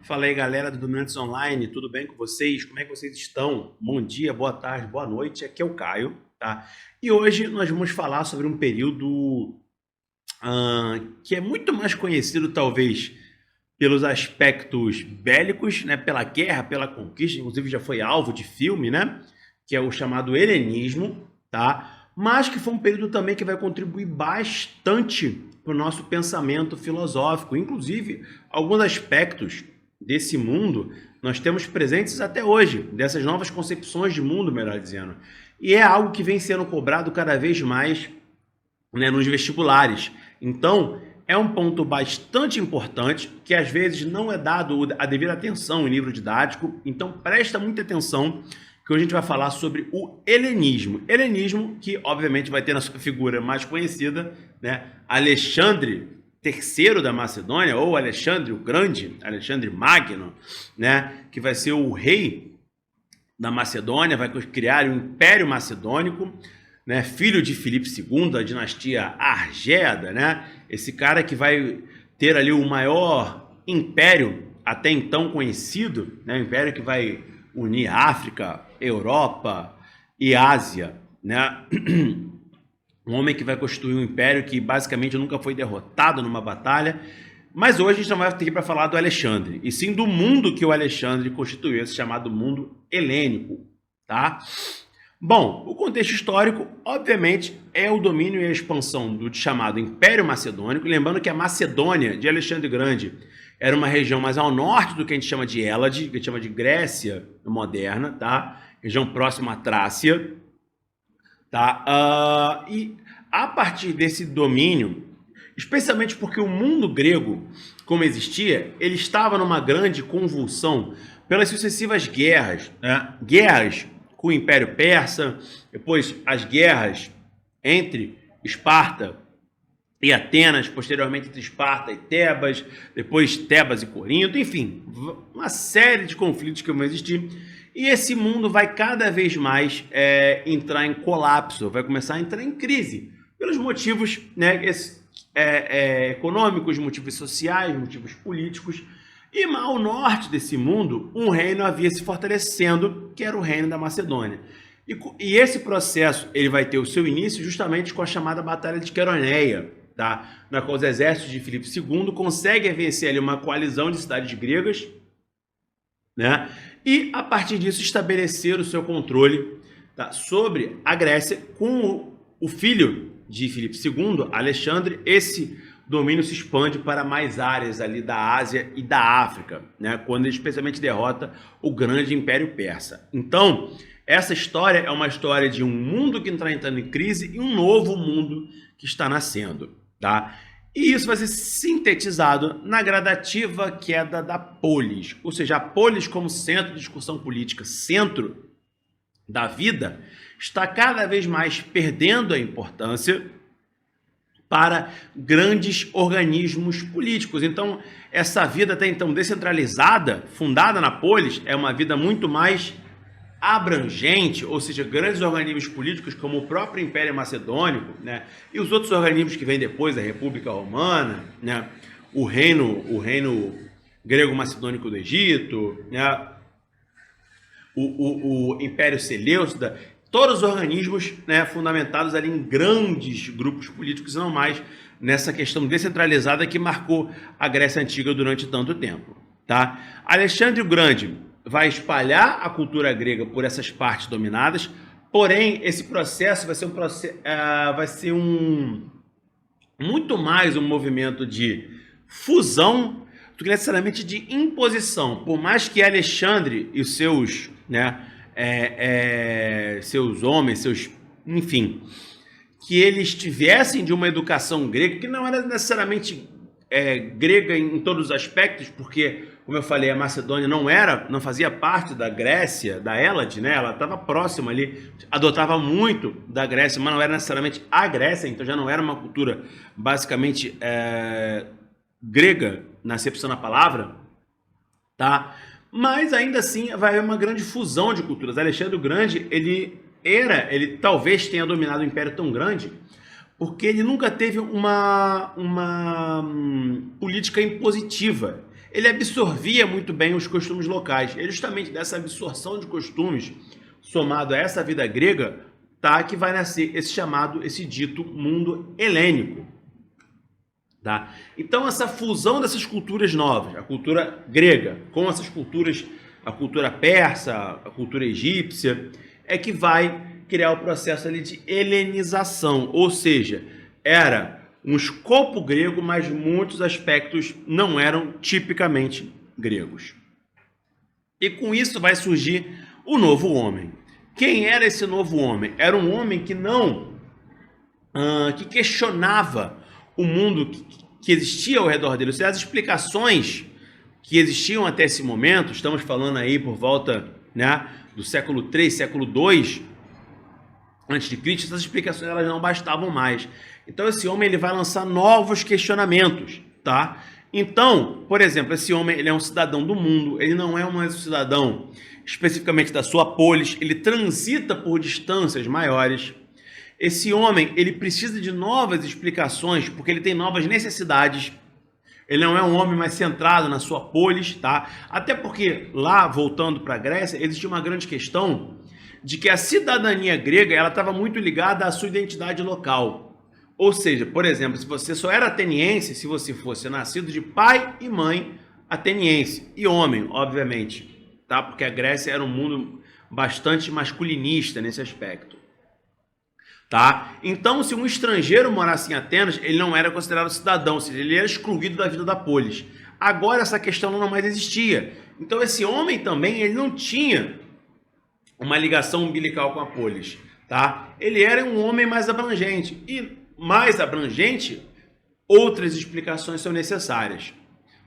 Fala aí, galera do Dominantes Online, tudo bem com vocês? Como é que vocês estão? Bom dia, boa tarde, boa noite. Aqui é o Caio, tá? E hoje nós vamos falar sobre um período que é muito mais conhecido, talvez, pelos aspectos bélicos, né? Pela guerra, pela conquista, inclusive já foi alvo de filme, né? Que é o chamado helenismo, tá? Mas que foi um período também que vai contribuir bastante para o nosso pensamento filosófico. Inclusive, alguns aspectos desse mundo nós temos presentes até hoje, dessas novas concepções de mundo, melhor dizendo. E é algo que vem sendo cobrado cada vez mais, né, nos vestibulares. Então, é um ponto bastante importante que às vezes não é dado a devida atenção em livro didático. Então, presta muita atenção que hoje a gente vai falar sobre o helenismo. Helenismo que, obviamente, vai ter na sua figura mais conhecida, né, Alexandre III da Macedônia, ou Alexandre o Grande, Alexandre Magno, né, que vai ser o rei da Macedônia, vai criar o Império Macedônico, né, filho de Filipe II, da dinastia Argéada, né, esse cara que vai ter ali o maior império até então conhecido, né, império que vai unir África, Europa e Ásia, né? Um homem que vai constituir um império que basicamente nunca foi derrotado numa batalha. Mas hoje a gente não vai ter aqui para falar do Alexandre, e sim do mundo que o Alexandre constituiu, esse chamado mundo helênico, tá? Bom, o contexto histórico, obviamente, é o domínio e a expansão do chamado Império Macedônico. Lembrando que a Macedônia de Alexandre Grande era uma região mais ao norte do que a gente chama de Hélade, que a gente chama de Grécia moderna, tá? Região próxima à Trácia, tá? E a partir desse domínio, especialmente porque o mundo grego, como existia, ele estava numa grande convulsão pelas sucessivas guerras, né? Guerras com o Império Persa, depois as guerras entre Esparta e Atenas, posteriormente entre Esparta e Tebas, depois Tebas e Corinto, enfim, uma série de conflitos que vão existir. E esse mundo vai cada vez mais entrar em colapso, vai começar a entrar em crise, pelos motivos, né, econômicos, motivos sociais, motivos políticos. E ao norte desse mundo, um reino havia se fortalecendo, que era o reino da Macedônia. E esse processo ele vai ter o seu início justamente com a chamada Batalha de Queroneia, tá? Na qual os exércitos de Filipe II conseguem vencer ali uma coalizão de cidades gregas, né? E a partir disso estabelecer o seu controle, tá, sobre a Grécia com o filho de Filipe II, Alexandre. Esse domínio se expande para mais áreas ali da Ásia e da África, né? Quando ele especialmente derrota o grande Império Persa. Então, essa história é uma história de um mundo que está entrando em crise e um novo mundo que está nascendo, tá? E isso vai ser sintetizado na gradativa queda da polis, ou seja, a polis como centro de discussão política, centro da vida, está cada vez mais perdendo a importância para grandes organismos políticos. Então, essa vida até então descentralizada, fundada na polis, é uma vida muito mais abrangente, ou seja, grandes organismos políticos como o próprio Império Macedônico, né, e os outros organismos que vêm depois, a República Romana, né, o reino grego-macedônico do Egito, né, o Império Seleucida, todos os organismos, né, fundamentados ali em grandes grupos políticos, não mais nessa questão descentralizada que marcou a Grécia Antiga durante tanto tempo, tá? Alexandre o Grande vai espalhar a cultura grega por essas partes dominadas, porém esse processo vai ser muito mais um movimento de fusão do que necessariamente de imposição. Por mais que Alexandre e os seus, né, seus homens, enfim, que eles tivessem de uma educação grega, que não era necessariamente grega em todos os aspectos, porque, como eu falei, a Macedônia não fazia parte da Grécia, da Hélade, né? Ela estava próxima ali, adotava muito da Grécia, mas não era necessariamente a Grécia, então já não era uma cultura basicamente grega, na acepção da palavra, tá? Mas ainda assim vai haver uma grande fusão de culturas. Alexandre o Grande, ele talvez tenha dominado um império tão grande porque ele nunca teve uma política impositiva. ele absorvia muito bem os costumes locais. E justamente dessa absorção de costumes, somado a essa vida grega, tá, que vai nascer esse dito mundo helênico. Tá? Então essa fusão dessas culturas novas, a cultura grega com essas culturas, a cultura persa, a cultura egípcia, é que vai criar o processo ali de helenização, ou seja, era um escopo grego, mas muitos aspectos não eram tipicamente gregos. E com isso vai surgir o novo homem. Quem era esse novo homem? Era um homem que que questionava o mundo que existia ao redor dele. Ou seja, as explicações que existiam até esse momento, estamos falando aí por volta, né, do século 3, século 2 antes de Cristo, essas explicações elas não bastavam mais. Então esse homem ele vai lançar novos questionamentos, tá? Então, por exemplo, esse homem ele é um cidadão do mundo, ele não é um cidadão especificamente da sua polis, ele transita por distâncias maiores. Esse homem ele precisa de novas explicações porque ele tem novas necessidades. Ele não é um homem mais centrado na sua polis, tá? Até porque lá, voltando para a Grécia, existia uma grande questão de que a cidadania grega ela estava muito ligada à sua identidade local. Ou seja, por exemplo, se você só era ateniense se você fosse nascido de pai e mãe ateniense, e homem, obviamente, tá? Porque a Grécia era um mundo bastante masculinista nesse aspecto. Tá? Então, se um estrangeiro morasse em Atenas, ele não era considerado cidadão, ou seja, ele era excluído da vida da polis. Agora essa questão não mais existia. Então esse homem também ele não tinha uma ligação umbilical com a polis. Tá? Ele era um homem mais abrangente. E mais abrangente, outras explicações são necessárias.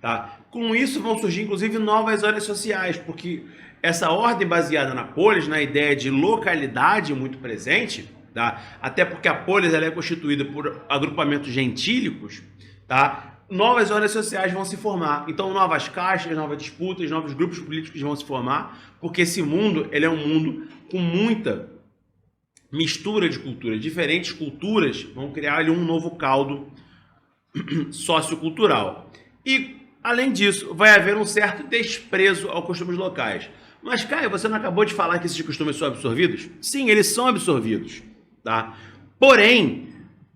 Tá? Com isso vão surgir inclusive novas ordens sociais, porque essa ordem baseada na polis, na ideia de localidade muito presente, tá? Até porque a polis ela é constituída por agrupamentos gentílicos, tá? Novas ordens sociais vão se formar. Então novas castas, novas disputas, novos grupos políticos vão se formar, porque esse mundo ele é um mundo com muita mistura de culturas. Diferentes culturas vão criar ali um novo caldo sociocultural. E, além disso, vai haver um certo desprezo aos costumes locais. Mas, Caio, você não acabou de falar que esses costumes são absorvidos? Sim, eles são absorvidos. Tá? Porém,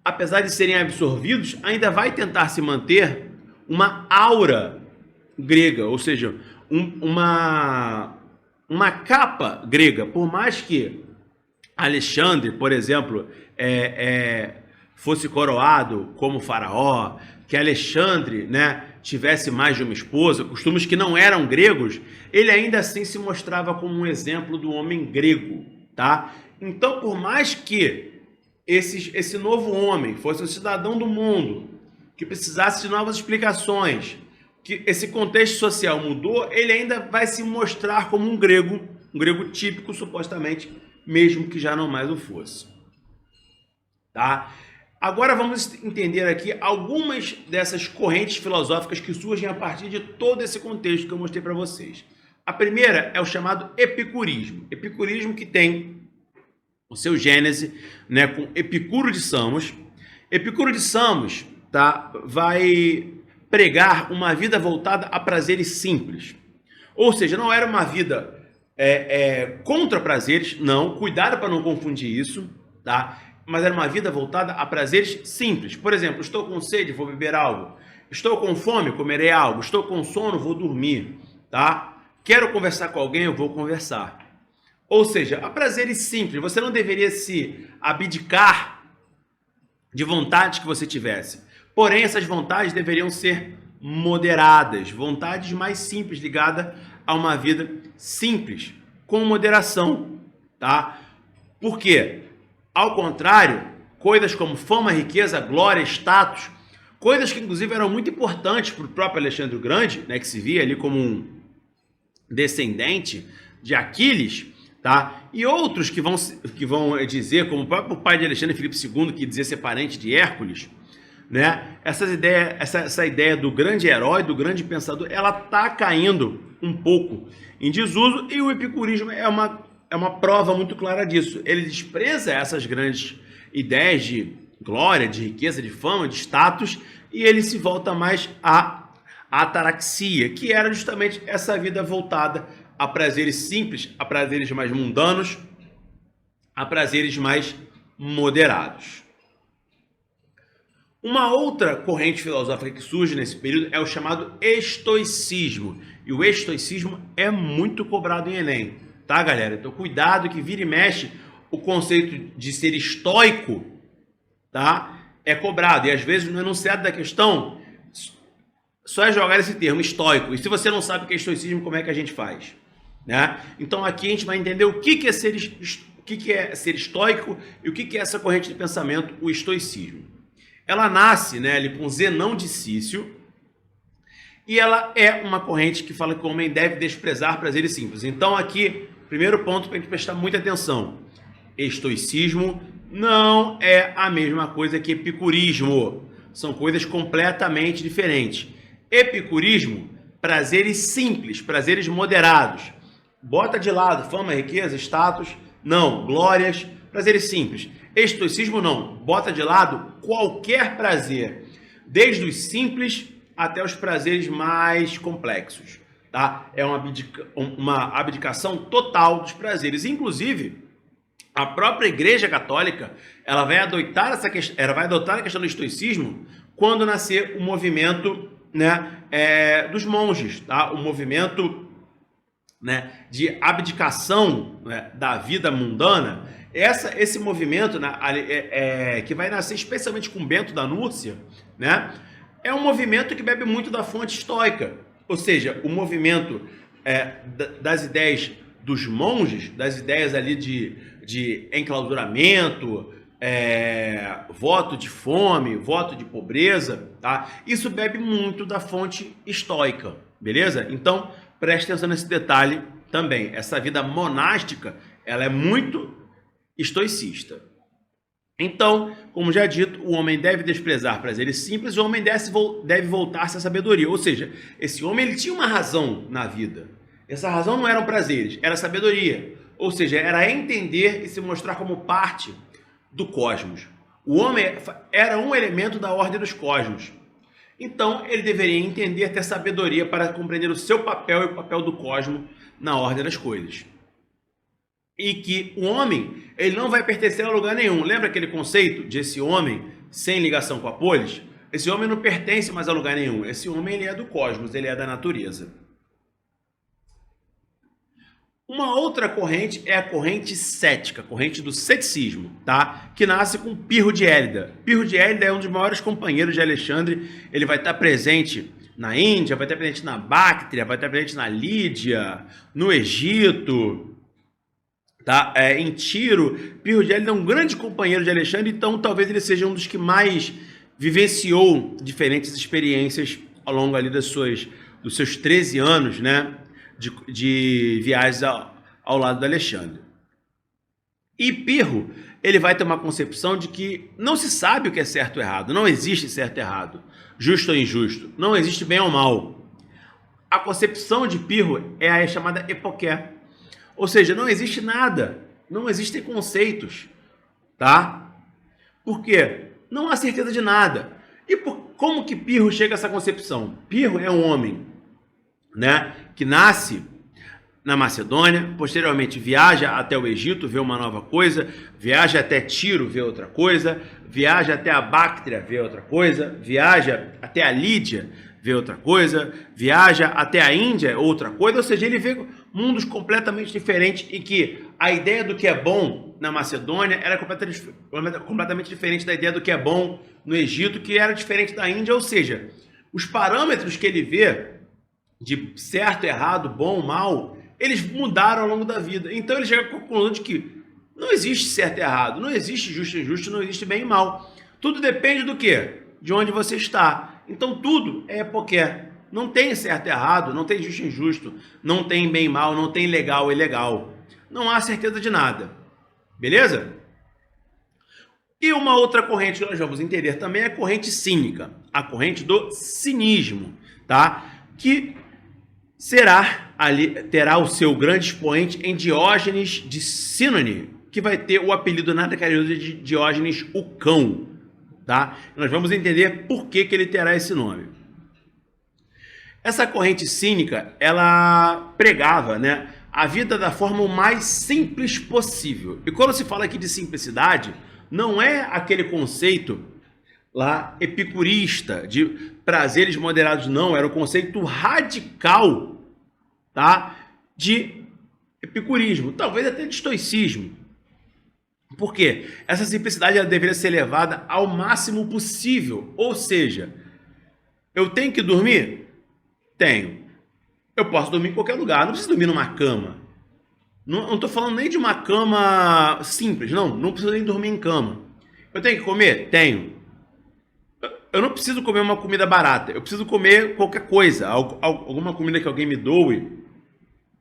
apesar de serem absorvidos, ainda vai tentar se manter uma aura grega, ou seja, uma capa grega. Por mais que Alexandre, por exemplo, fosse coroado como faraó, que Alexandre, né, tivesse mais de uma esposa, costumes que não eram gregos, ele ainda assim se mostrava como um exemplo do homem grego, tá? Então, por mais que esse novo homem fosse um cidadão do mundo, que precisasse de novas explicações, que esse contexto social mudou, ele ainda vai se mostrar como um grego típico, supostamente, mesmo que já não mais o fosse. Tá? Agora vamos entender aqui algumas dessas correntes filosóficas que surgem a partir de todo esse contexto que eu mostrei para vocês. A primeira é o chamado epicurismo. Epicurismo que tem o seu gênese, né, com Epicuro de Samos. Epicuro de Samos, tá, vai pregar uma vida voltada a prazeres simples. Ou seja, não era uma vida contra prazeres, não, cuidado para não confundir isso, tá? Mas era uma vida voltada a prazeres simples. Por exemplo, estou com sede, vou beber algo. Estou com fome, comerei algo. Estou com sono, vou dormir, tá? Quero conversar com alguém, eu vou conversar. Ou seja, a prazeres simples. Você não deveria se abdicar de vontades que você tivesse. Porém, essas vontades deveriam ser moderadas. Vontades mais simples, ligadas a uma vida simples, com moderação, tá? Por quê? Ao contrário, coisas como fama, riqueza, glória, status, coisas que inclusive eram muito importantes para o próprio Alexandre o Grande, né, que se via ali como um descendente de Aquiles, tá? E outros que vão dizer, como o próprio pai de Alexandre, Filipe II, que dizia ser parente de Hércules, né? Essa ideia do grande herói, do grande pensador, ela está caindo um pouco em desuso, e o epicurismo é uma prova muito clara disso. Ele despreza essas grandes ideias de glória, de riqueza, de fama, de status, e ele se volta mais ataraxia, que era justamente essa vida voltada a prazeres simples, a prazeres mais mundanos, a prazeres mais moderados. Uma outra corrente filosófica que surge nesse período é o chamado estoicismo. E o estoicismo é muito cobrado em Enem, tá, galera? Então cuidado que vira e mexe o conceito de ser estoico, tá? É cobrado. E às vezes no enunciado da questão só é jogar esse termo, estoico. E se você não sabe o que é estoicismo, como é que a gente faz? Né? Então aqui a gente vai entender o que é ser estoico e o que é essa corrente de pensamento, o estoicismo. Ela nasce, né, ali com Zenão de Cício, e ela é uma corrente que fala que o homem deve desprezar prazeres simples. Então aqui, primeiro ponto para a gente prestar muita atenção. Estoicismo não é a mesma coisa que epicurismo. São coisas completamente diferentes. Epicurismo, prazeres simples, prazeres moderados. Bota de lado fama, riqueza, status, não, glórias, prazeres simples. Estoicismo não, bota de lado qualquer prazer, desde os simples até os prazeres mais complexos, tá? É uma abdicação total dos prazeres. Inclusive, a própria Igreja Católica, ela vai adotar a questão do estoicismo quando nascer o movimento, né, dos monges, tá? O movimento, né, de abdicação, né, da vida mundana. Esse movimento, né, que vai nascer especialmente com Bento da Núrcia, né, é um movimento que bebe muito da fonte estoica, ou seja, o movimento das ideias dos monges, das ideias ali de enclausuramento, voto de fome, voto de pobreza, tá? Isso bebe muito da fonte estoica, beleza? Então, preste atenção nesse detalhe também. Essa vida monástica, ela é muito estoicista. Então, como já dito, o homem deve desprezar prazeres simples, o homem deve voltar-se à sabedoria. Ou seja, esse homem ele tinha uma razão na vida. Essa razão não eram prazeres, era sabedoria. Ou seja, era entender e se mostrar como parte do cosmos. O homem era um elemento da ordem dos cosmos. Então, ele deveria entender, ter sabedoria para compreender o seu papel e o papel do cosmos na ordem das coisas. E que o homem, ele não vai pertencer a lugar nenhum. Lembra aquele conceito de esse homem sem ligação com a polis? Esse homem não pertence mais a lugar nenhum. Esse homem, ele é do cosmos, ele é da natureza. Uma outra corrente é a corrente cética, a corrente do ceticismo, tá? Que nasce com Pirro de Élida. Pirro de Élida é um dos maiores companheiros de Alexandre. Ele vai estar presente na Índia, vai estar presente na Báctria, vai estar presente na Lídia, no Egito, tá? Em Tiro. Pirro de Élida é um grande companheiro de Alexandre, então talvez ele seja um dos que mais vivenciou diferentes experiências ao longo ali dos seus 13 anos, né? De viagens ao lado do Alexandre. E Pirro, ele vai ter uma concepção de que não se sabe o que é certo ou errado, não existe certo ou errado, justo ou injusto, não existe bem ou mal. A concepção de Pirro é a chamada epoqué, ou seja, não existe nada, não existem conceitos, tá? Por quê? Não há certeza de nada. E como que Pirro chega a essa concepção? Pirro é um homem, né, que nasce na Macedônia, posteriormente viaja até o Egito, vê uma nova coisa, viaja até Tiro, vê outra coisa, viaja até a Báctria, vê outra coisa, viaja até a Lídia, vê outra coisa, viaja até a Índia, outra coisa, ou seja, ele vê mundos completamente diferentes e que a ideia do que é bom na Macedônia era completamente diferente da ideia do que é bom no Egito, que era diferente da Índia, ou seja, os parâmetros que ele vê de certo, errado, bom, mal, eles mudaram ao longo da vida. Então ele chega à conclusão de que não existe certo e errado, não existe justo e injusto, não existe bem e mal. Tudo depende do quê? De onde você está. Então tudo é epoqué. Não tem certo e errado, não tem justo e injusto, não tem bem e mal, não tem legal e ilegal. Não há certeza de nada. Beleza? E uma outra corrente que nós vamos entender também é a corrente cínica, a corrente do cinismo, tá? Que terá o seu grande expoente em Diógenes de Sínone, que vai ter o apelido nada carinhoso de Diógenes o Cão, tá? Nós vamos entender por que ele terá esse nome. Essa corrente cínica, ela pregava, né, a vida da forma o mais simples possível. E quando se fala aqui de simplicidade, não é aquele conceito lá epicurista de prazeres moderados, não. Era o conceito radical, tá, de epicurismo, talvez até de estoicismo. Por quê? Essa simplicidade ela deveria ser levada ao máximo possível. Ou seja, eu tenho que dormir? Tenho. Eu posso dormir em qualquer lugar, não preciso dormir numa cama. Não estou falando nem de uma cama simples, não preciso nem dormir em cama. Eu tenho que comer? Tenho. Eu não preciso comer uma comida barata, eu preciso comer qualquer coisa, alguma comida que alguém me doe.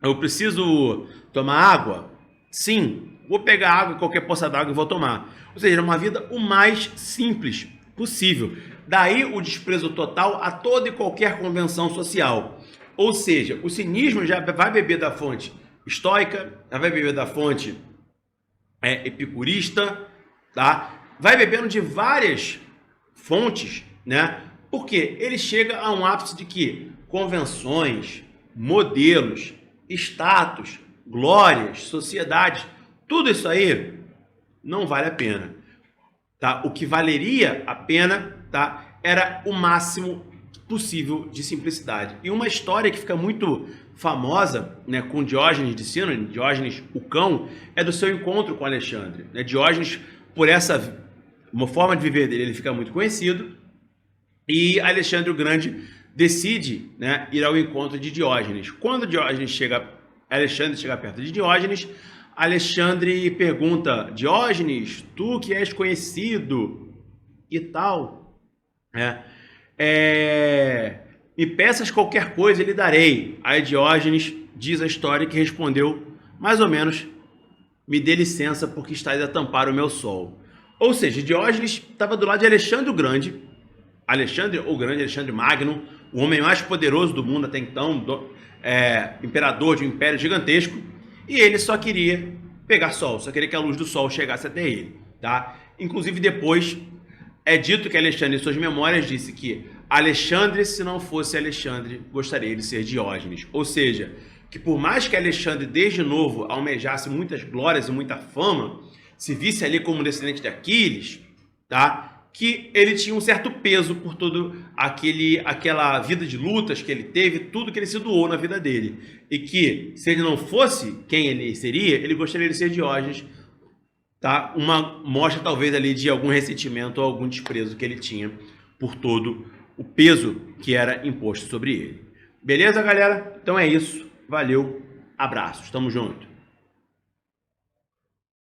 Eu preciso tomar água? Sim, vou pegar água em qualquer poça d'água e vou tomar. Ou seja, uma vida o mais simples possível. Daí o desprezo total a toda e qualquer convenção social. Ou seja, o cinismo já vai beber da fonte estoica, já vai beber da fonte epicurista, tá? Vai bebendo de várias fontes, né? Porque ele chega a um ápice de que convenções, modelos, status, glórias, sociedades, tudo isso aí não vale a pena, tá? O que valeria a pena, tá, era o máximo possível de simplicidade. E uma história que fica muito famosa, né, com Diógenes de Sina, Diógenes o cão, é do seu encontro com Alexandre, né? Diógenes, por essa uma forma de viver dele, ele fica muito conhecido, e Alexandre o Grande decide, né, ir ao encontro de Diógenes. Quando Alexandre chega perto de Diógenes, Alexandre pergunta: Diógenes, tu que és conhecido e tal, me peças qualquer coisa, lhe darei. Aí Diógenes diz a história que respondeu mais ou menos: me dê licença porque estás a tampar o meu sol. Ou seja, Diógenes estava do lado de Alexandre o Grande, Alexandre Magno, o homem mais poderoso do mundo até então, imperador de um império gigantesco, e ele só queria pegar sol, só queria que a luz do sol chegasse até ele, tá? Inclusive depois é dito que Alexandre, em suas memórias, disse que Alexandre, se não fosse Alexandre, gostaria de ser Diógenes. Ou seja, que por mais que Alexandre desde novo almejasse muitas glórias e muita fama, se visse ali como descendente de Aquiles, tá? Que ele tinha um certo peso por toda aquela vida de lutas que ele teve, tudo que ele se doou na vida dele. E que, se ele não fosse quem ele seria, ele gostaria de ser Diógenes, tá? Uma mostra talvez ali de algum ressentimento ou algum desprezo que ele tinha por todo o peso que era imposto sobre ele. Beleza, galera? Então é isso. Valeu, abraços, tamo junto.